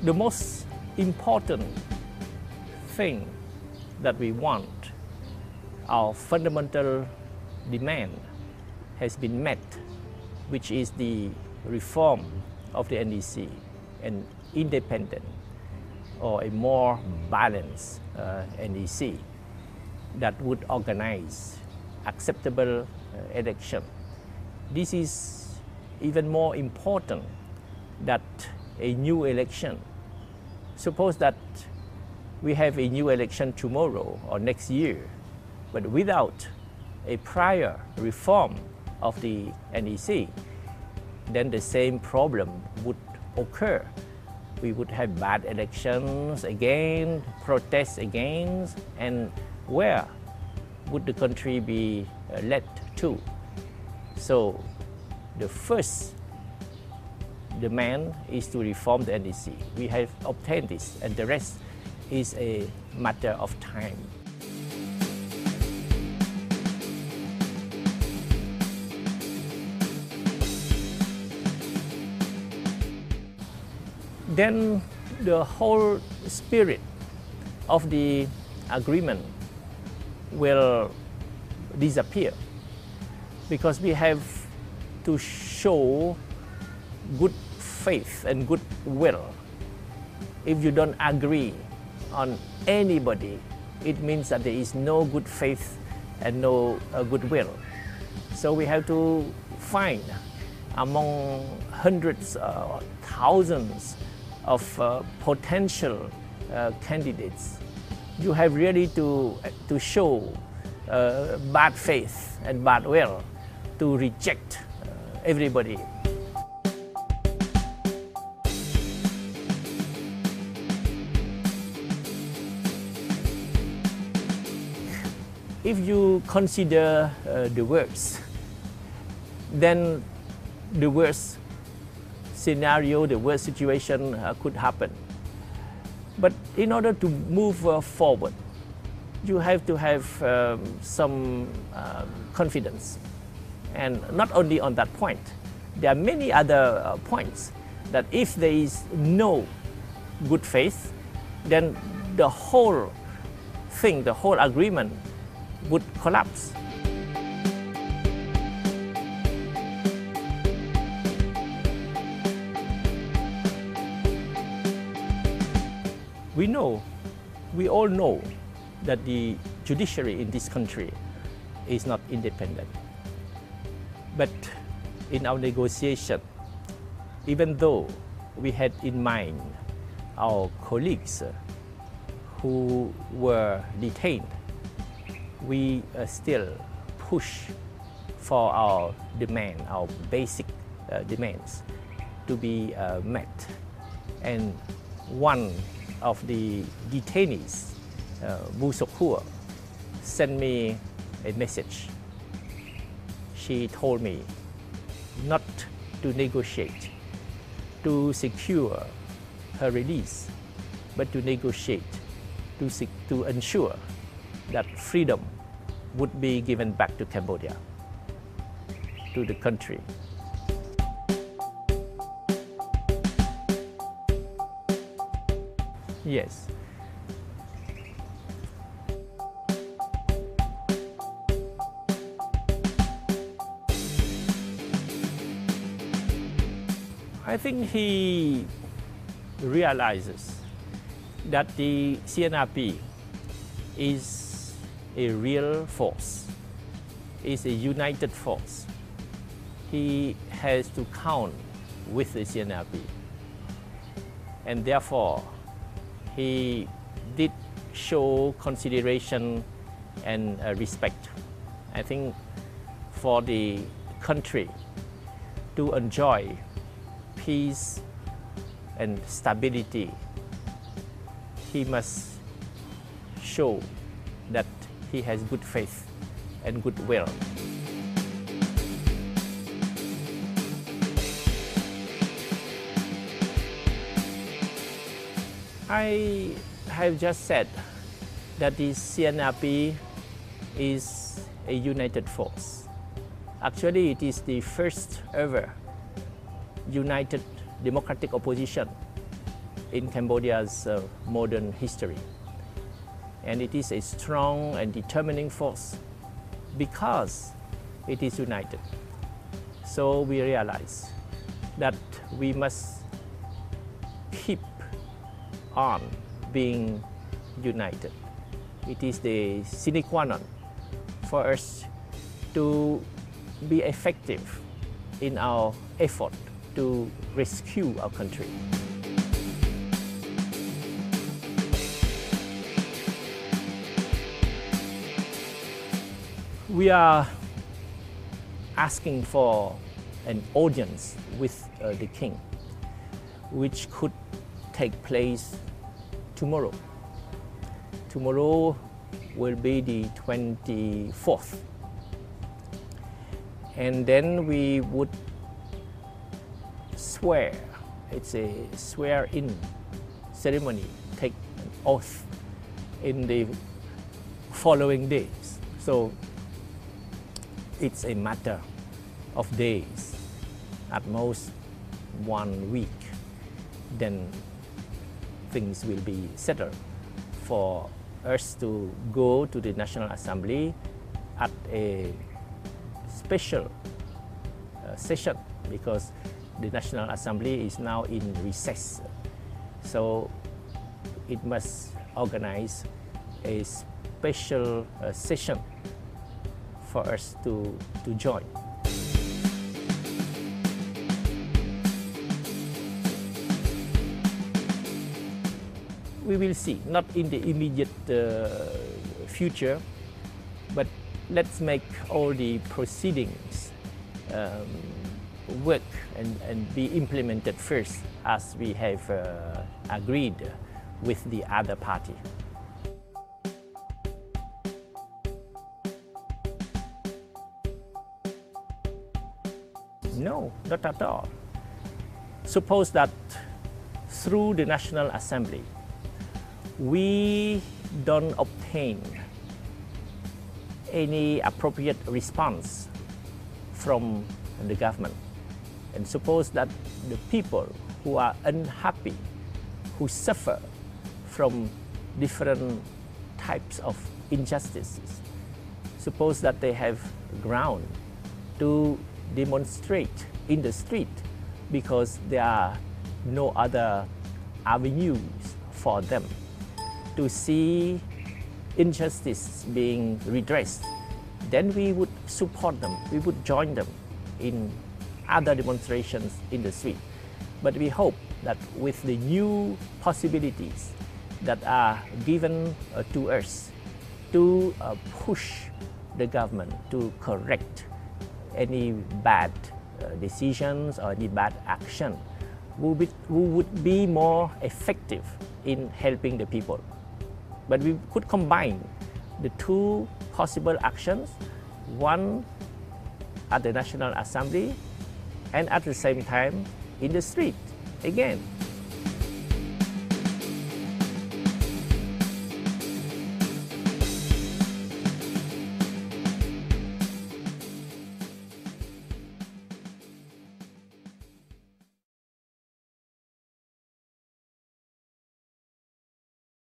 The most important thing that we want, our fundamental demand, has been met, which is the reform of the NDC, an independent or a more balanced NDC that would organize acceptable election. This is even more important that a new election. Suppose that we have a new election tomorrow or next year, but without a prior reform of the NDC, then the same problem would occur. We would have bad elections again, protests again, and where would the country be led to? So the first demand is to reform the NDC. We have obtained this, and the rest is a matter of time. Then the whole spirit of the agreement will disappear, because we have to show good faith and good will. If you don't agree on anybody, it means that there is no good faith and no goodwill. So we have to find among hundreds or thousands of potential candidates. You have really to show bad faith and bad will to reject everybody. If you consider the worst, then the worst scenario, the worst situation could happen. But in order to move forward, you have to have some confidence. And not only on that point, there are many other points that if there is no good faith, then the whole thing, the whole agreement would collapse. We all know that the judiciary in this country is not independent. But in our negotiation, even though we had in mind our colleagues who were detained, we still push for our demand, our basic demands to be met. And one of the detainees, Bu Sok Hua, sent me a message. She told me not to negotiate to secure her release, but to negotiate to ensure that freedom would be given back to Cambodia, to the country. Yes. I think he realizes that the CNRP is a real force, is a united force. He has to count with the CNRP, and therefore he did show consideration and respect. I think for the country to enjoy peace and stability, he must show that he has good faith and goodwill. I have just said that the CNRP is a united force. Actually, it is the first ever united democratic opposition in Cambodia's modern history. And it is a strong and determining force because it is united. So we realize that we must keep on being united. It is the sine qua non for us to be effective in our effort to rescue our country. We are asking for an audience with the king, which could take place tomorrow. Tomorrow will be the 24th. And then we would swear, it's a swear-in ceremony, take an oath in the following days. So it's a matter of days, at most 1 week, then things will be settled for us to go to the National Assembly at a special session, because the National Assembly is now in recess. So it must organize a special session for us to join. We will see, not in the immediate future, but let's make all the proceedings work and be implemented first, as we have agreed with the other party. No, not at all. Suppose that through the National Assembly, we don't obtain any appropriate response from the government. And suppose that the people who are unhappy, who suffer from different types of injustices, suppose that they have ground to demonstrate in the street because there are no other avenues for them to see injustice being redressed, then we would support them, we would join them in other demonstrations in the street. But we hope that with the new possibilities that are given to us to push the government to correct any bad decisions or any bad action, we would be more effective in helping the people. But we could combine the two possible actions, one at the National Assembly and at the same time in the street again.